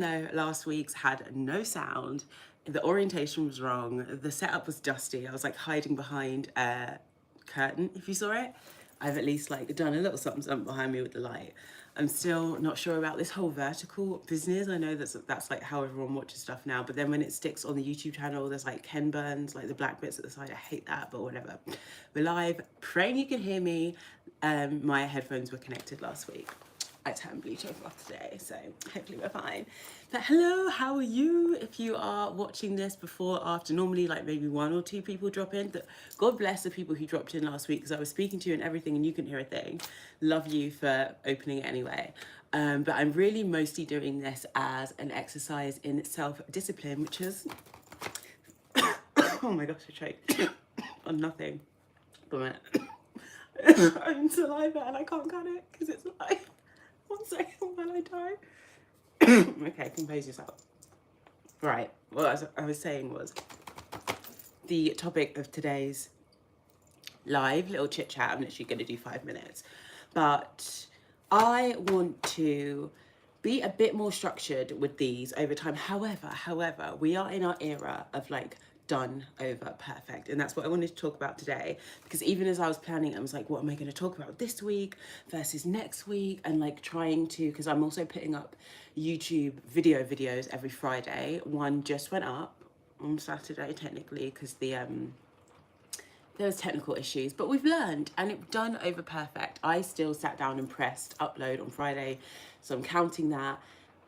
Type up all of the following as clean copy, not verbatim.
No, last week's had no sound. The orientation was wrong. The setup was dusty. I was like hiding behind a curtain, if you saw it. I've at least like done a little something behind me with the light. I'm still not sure about this whole vertical business. I know that's like how everyone watches stuff now, but then when it sticks on the YouTube channel, there's like Ken burns, like the black bits at the side. I hate that, but whatever. We're live. Praying you can hear me. My headphones were connected last week. I turned Bluetooth off today, so hopefully we're fine. But hello, how are you? If you are watching this before or after, normally like maybe 1 or 2 people drop in. God bless the people who dropped in last week because I was speaking to you and everything and you couldn't hear a thing. Love you for opening it anyway. But I'm really mostly doing this as an exercise in self-discipline, which is, oh my gosh, I choked on nothing. But I'm saliva and I can't cut it because it's live. 1 second while I die. Okay, compose yourself. Right, what I was saying was the topic of today's live little chit chat. I'm literally going to do 5 minutes, but I want to be a bit more structured with these over time. However, we are in our era of like done over perfect, and that's what I wanted to talk about today, because even as I was planning, I was like, what am I going to talk about this week versus next week, and like trying to, because I'm also putting up YouTube videos every Friday. One just went up on Saturday technically because there was technical issues, but we've learned and it's done over perfect. I still sat down and pressed upload on Friday, so I'm counting that.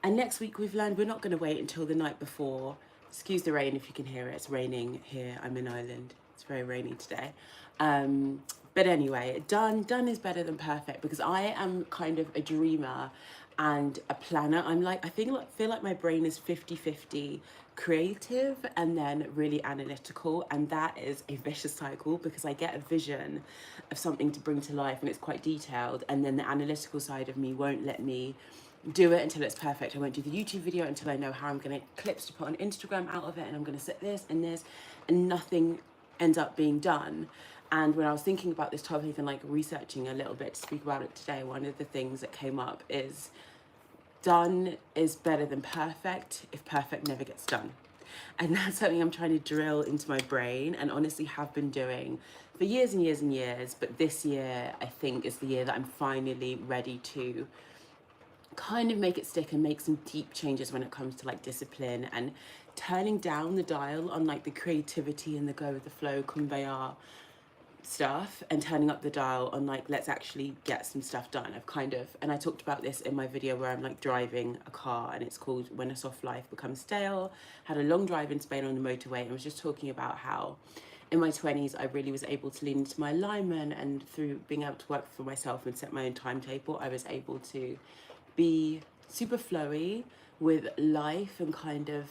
And next week we've learned we're not going to wait until the night before. Excuse the rain if you can hear it. It's raining here. I'm in Ireland. It's very rainy today. But anyway, done is better than perfect, because I am kind of a dreamer and a planner. I'm like, I feel like my brain is 50-50 creative and then really analytical, and that is a vicious cycle because I get a vision of something to bring to life and it's quite detailed, and then the analytical side of me won't let me do it until it's perfect. I won't do the YouTube video until I know how I'm going to clips to put on Instagram out of it, and I'm going to set this and this, and nothing ends up being done. And when I was thinking about this topic and like researching a little bit to speak about it today, one of the things that came up is done is better than perfect if perfect never gets done. And that's something I'm trying to drill into my brain, and honestly have been doing for years and years and years. But this year, I think, is the year that I'm finally ready to kind of make it stick and make some deep changes when it comes to like discipline and turning down the dial on like the creativity and the go with the flow kumbaya stuff, and turning up the dial on like, let's actually get some stuff done. And I talked about this in my video where I'm like driving a car, and it's called When a Soft Life Becomes Stale. Had a long drive in Spain on the motorway, and I was just talking about how in my 20s I really was able to lean into my alignment, and through being able to work for myself and set my own timetable, I was able to be super flowy with life and kind of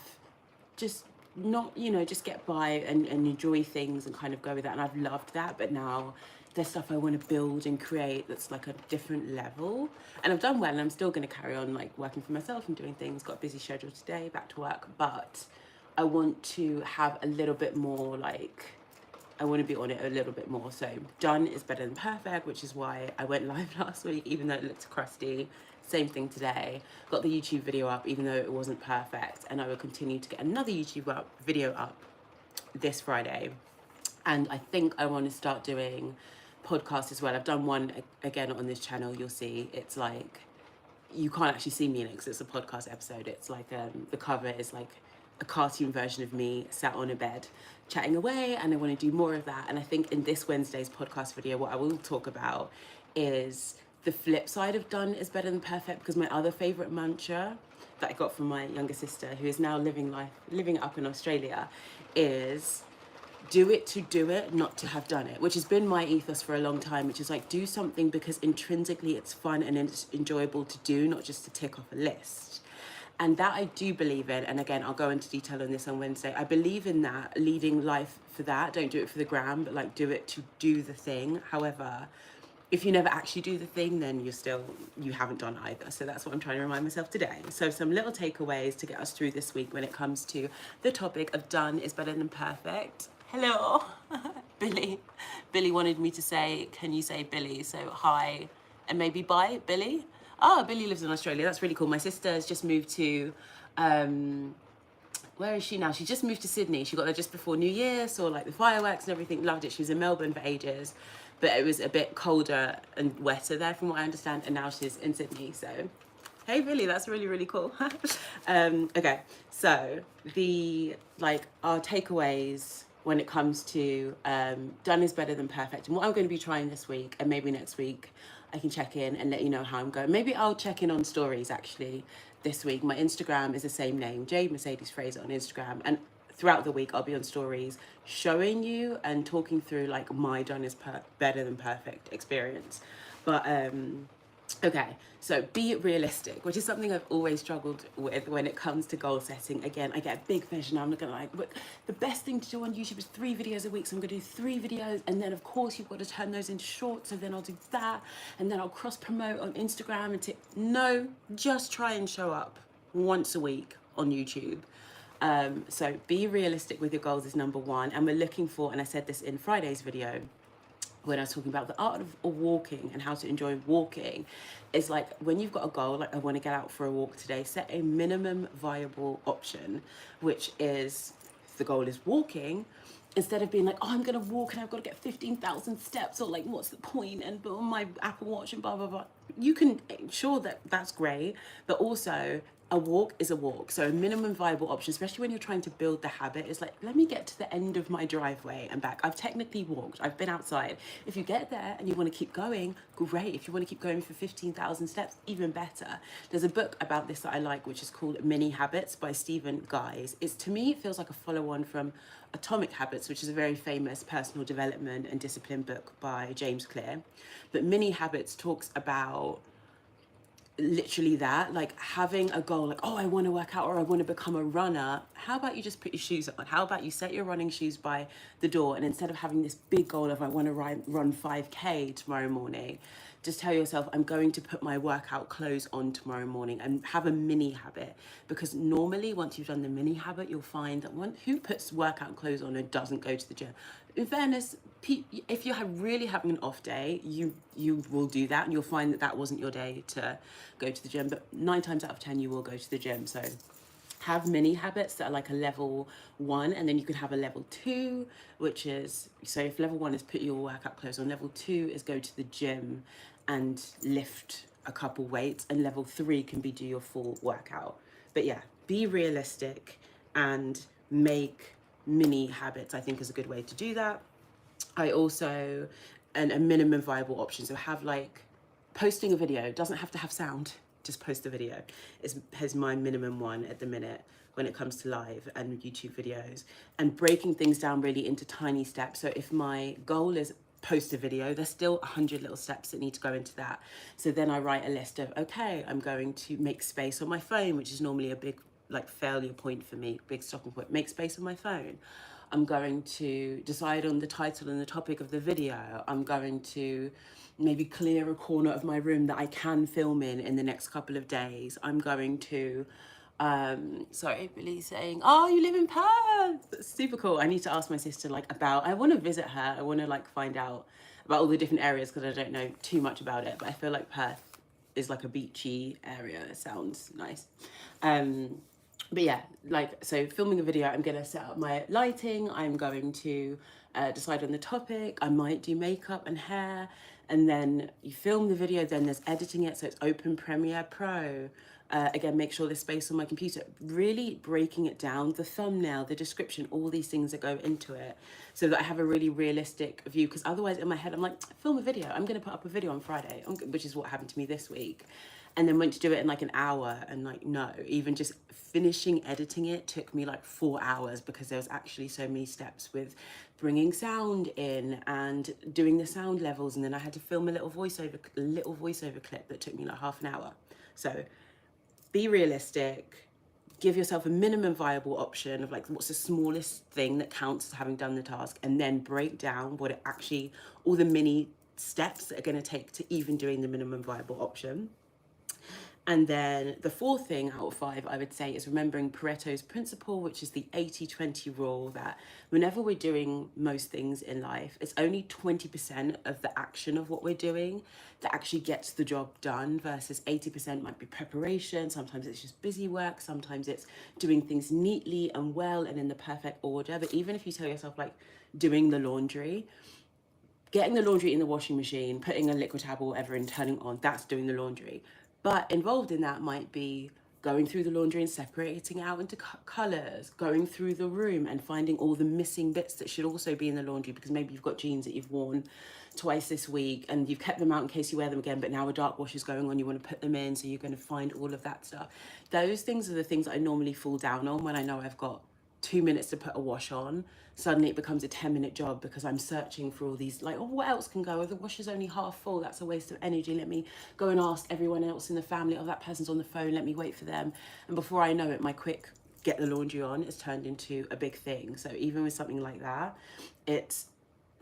just not, just get by and enjoy things and kind of go with that. And I've loved that, but now there's stuff I want to build and create that's like a different level. And I've done well, and I'm still going to carry on like working for myself and doing things. Got a busy schedule today, back to work, but I want to have a little bit more like, I want to be on it a little bit more. So done is better than perfect, which is why I went live last week, even though it looked crusty. Same thing today. Got the YouTube video up, even though it wasn't perfect. And I will continue to get another YouTube video up this Friday. And I think I want to start doing podcasts as well. I've done one again on this channel. You'll see it's like, you can't actually see me in it because it's a podcast episode. It's like the cover is like a cartoon version of me sat on a bed chatting away, and I want to do more of that. And I think in this Wednesday's podcast video, what I will talk about is the flip side of done is better than perfect, because my other favorite mantra that I got from my younger sister, who is now living up in Australia, is do it to do it, not to have done it, which has been my ethos for a long time, which is like, do something because intrinsically it's fun and it's enjoyable to do, not just to tick off a list. And that I do believe in. And again, I'll go into detail on this on Wednesday. I believe in that, leading life for that. Don't do it for the gram, but like do it to do the thing. However, if you never actually do the thing, then you haven't done either. So that's what I'm trying to remind myself today. So some little takeaways to get us through this week when it comes to the topic of done is better than perfect. Hello, Billy. Billy wanted me to say, can you say Billy? So hi, and maybe bye, Billy. Oh, Billy lives in Australia. That's really cool. My sister has just moved to Where is she now? She just moved to Sydney. She got there just before New Year, saw like the fireworks and everything, loved it. She was in Melbourne for ages, but it was a bit colder and wetter there from what I understand, and now she's in Sydney. So hey, really, that's really, really cool. Okay, so our takeaways when it comes to done is better than perfect, and what I'm going to be trying this week and maybe next week I can check in and let you know how I'm going. Maybe I'll check in on stories actually this week. My Instagram is the same name, Jade Mercedes Fraser on Instagram, and throughout the week I'll be on stories showing you and talking through like my done is better than perfect experience. But okay, so be realistic, which is something I've always struggled with when it comes to goal setting. Again, I get a big vision. I'm looking like, look, the best thing to do on YouTube is 3 videos a week. So I'm going to do 3 videos. And then, of course, you've got to turn those into shorts. So then I'll do that. And then I'll cross promote on Instagram and no, just try and show up once a week on YouTube. So be realistic with your goals is number 1. And we're looking for, and I said this in Friday's video, when I was talking about the art of walking and how to enjoy walking, is like when you've got a goal, like I want to get out for a walk today, set a minimum viable option, which is, if the goal is walking, instead of being like, oh, I'm going to walk and I've got to get 15,000 steps, or like, what's the point? And on my Apple Watch and blah, blah, blah. You can, sure, that's great, but also a walk is a walk. So a minimum viable option, especially when you're trying to build the habit, is like, let me get to the end of my driveway and back. I've technically walked, I've been outside. If you get there and you want to keep going, great. If you want to keep going for 15,000 steps, even better. There's a book about this that I like, which is called Mini Habits by Stephen Guise. To me, it feels like a follow-on from Atomic Habits, which is a very famous personal development and discipline book by James Clear. But Mini Habits talks about literally that, like having a goal, like, oh, I want to work out or I want to become a runner. How about you just put your shoes on? How about you set your running shoes by the door, and instead of having this big goal of I want to run 5K tomorrow morning, just tell yourself, I'm going to put my workout clothes on tomorrow morning, and have a mini habit. Because normally once you've done the mini habit, you'll find that who puts workout clothes on and doesn't go to the gym? In fairness, if you're really having an off day, you will do that, and you'll find that wasn't your day to go to the gym. But 9 times out of 10, you will go to the gym. So have mini habits that are like a level 1, and then you can have a level 2, which is, so if level 1 is put your workout clothes on, level 2 is go to the gym and lift a couple weights, and level 3 can be do your full workout. But yeah, be realistic and make mini habits, I think, is a good way to do that. I also, and a minimum viable option, so have like posting a video, doesn't have to have sound, just post a video, is my minimum one at the minute when it comes to live and YouTube videos, and breaking things down really into tiny steps. So if my goal is post a video, there's still 100 little steps that need to go into that. So then I write a list of, okay, I'm going to make space on my phone, which is normally a big like failure point for me, big stopping point. Make space on my phone. I'm going to decide on the title and the topic of the video. I'm going to maybe clear a corner of my room that I can film in the next couple of days. I'm going to, sorry, Billy's saying, oh, you live in Perth. That's super cool. I need to ask my sister I want to visit her. I want to find out about all the different areas, because I don't know too much about it, but I feel like Perth is like a beachy area. It sounds nice. But yeah, so filming a video, I'm going to set up my lighting. I'm going to decide on the topic. I might do makeup and hair, and then you film the video, then there's editing it. So it's open Premiere Pro. Again, make sure there's space on my computer, really breaking it down, the thumbnail, the description, all these things that go into it, so that I have a really realistic view. Because otherwise in my head, I'm like, film a video. I'm going to put up a video on Friday, which is what happened to me this week. And then went to do it in like an hour, and no, even just finishing editing it took me like 4 hours, because there was actually so many steps with bringing sound in and doing the sound levels. And then I had to film a little voiceover clip that took me like half an hour. So be realistic, give yourself a minimum viable option of like, what's the smallest thing that counts as having done the task, and then break down what it actually, all the mini steps that are going to take to even doing the minimum viable option. And then the fourth thing out of 5, I would say, is remembering Pareto's principle, which is the 80-20 rule, that whenever we're doing most things in life, it's only 20% of the action of what we're doing that actually gets the job done, versus 80% might be preparation. Sometimes it's just busy work. Sometimes it's doing things neatly and well and in the perfect order. But even if you tell yourself, like, doing the laundry, getting the laundry in the washing machine, putting a liquid tab or whatever and turning on, that's doing the laundry. But involved in that might be going through the laundry and separating out into colors, going through the room and finding all the missing bits that should also be in the laundry, because maybe you've got jeans that you've worn twice this week and you've kept them out in case you wear them again, but now a dark wash is going on, you want to put them in, so you're going to find all of that stuff. Those things are the things that I normally fall down on when I know I've got 2 minutes to put a wash on. Suddenly it becomes a 10-minute job because I'm searching for all these, like, oh, what else can go? Oh, the wash is only half full, that's a waste of energy. Let me go and ask everyone else in the family. Oh, that person's on the phone, let me wait for them. And before I know it, my quick get the laundry on is turned into a big thing. So even with something like that, it's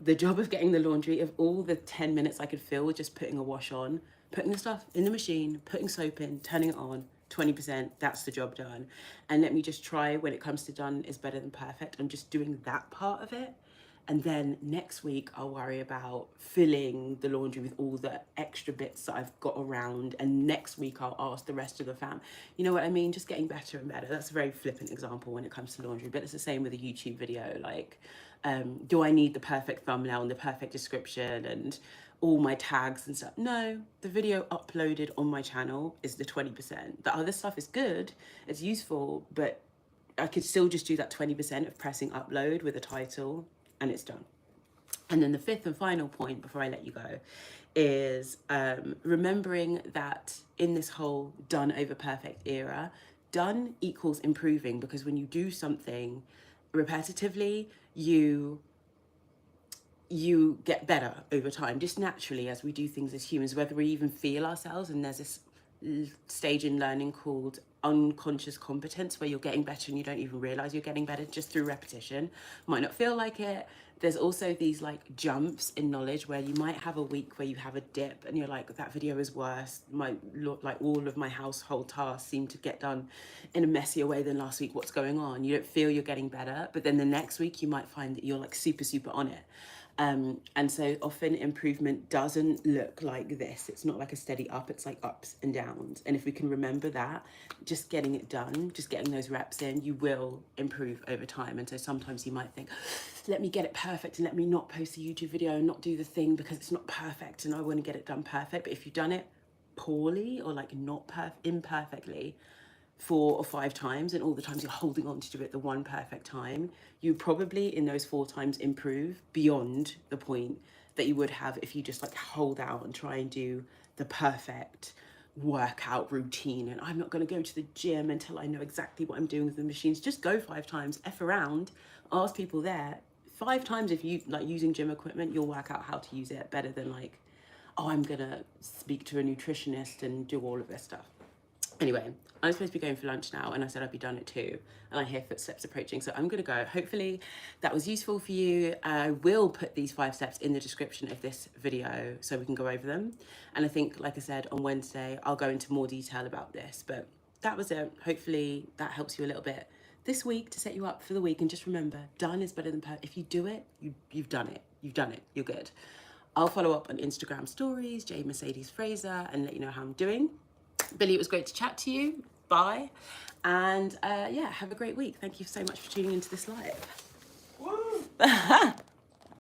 the job of getting the laundry. Of all the 10 minutes I could fill with just putting a wash on, putting the stuff in the machine, putting soap in, turning it on, 20%, that's the job done. And let me just try, when it comes to done is better than perfect, I'm just doing that part of it. And then next week I'll worry about filling the laundry with all the extra bits that I've got around. And next week I'll ask the rest of the fam. You know what I mean? Just getting better and better. That's a very flippant example when it comes to laundry, but it's the same with a YouTube video. Like, do I need the perfect thumbnail and the perfect description and all my tags and stuff? No, the video uploaded on my channel is the 20%. The other stuff is good, it's useful, but I could still just do that 20% of pressing upload with a title and it's done. And then the fifth and final point before I let you go is remembering that in this whole done over perfect era, done equals improving, because when you do something repetitively, you get better over time, just naturally, as we do things as humans, whether we even feel ourselves. And there's this stage in learning called unconscious competence, where you're getting better and you don't even realize you're getting better just through repetition. Might not feel like it. There's also these like jumps in knowledge where you might have a week where you have a dip and you're like, that video is worse. Like all of my household tasks seem to get done in a messier way than last week. What's going on? You don't feel you're getting better, but then the next week you might find that you're like super on it. And so often improvement doesn't look like this. It's not like a steady up, it's like ups and downs. And if we can remember that, just getting it done, just getting those reps in, you will improve over time. And so sometimes you might think, let me get it perfect and let me not post a YouTube video and not do the thing because it's not perfect and I want to get it done perfect. But if you've done it poorly or like not imperfectly 4 or 5 times, and all the times you're holding on to do it the one perfect time, you probably in those 4 times improve beyond the point that you would have if you just like hold out and try and do the perfect workout routine. And I'm not going to go to the gym until I know exactly what I'm doing with the machines. Just go 5 times, F around, ask people there. 5 times, if you like using gym equipment, you'll work out how to use it better than like, oh, I'm gonna speak to a nutritionist and do all of this stuff. Anyway, I'm supposed to be going for lunch now, and I said I'd be done at 2, and I hear footsteps approaching, so I'm gonna go. Hopefully that was useful for you. I will put these 5 steps in the description of this video so we can go over them. And I think, like I said, on Wednesday, I'll go into more detail about this, but that was it. Hopefully that helps you a little bit this week to set you up for the week. And just remember, done is better than perfect. If you do it, you've done it. You've done it. You're good. I'll follow up on Instagram stories, Jade Mercedes Fraser, and let you know how I'm doing. Billy, it was great to chat to you. Bye. And yeah, have a great week. Thank you so much for tuning into this live. Woo!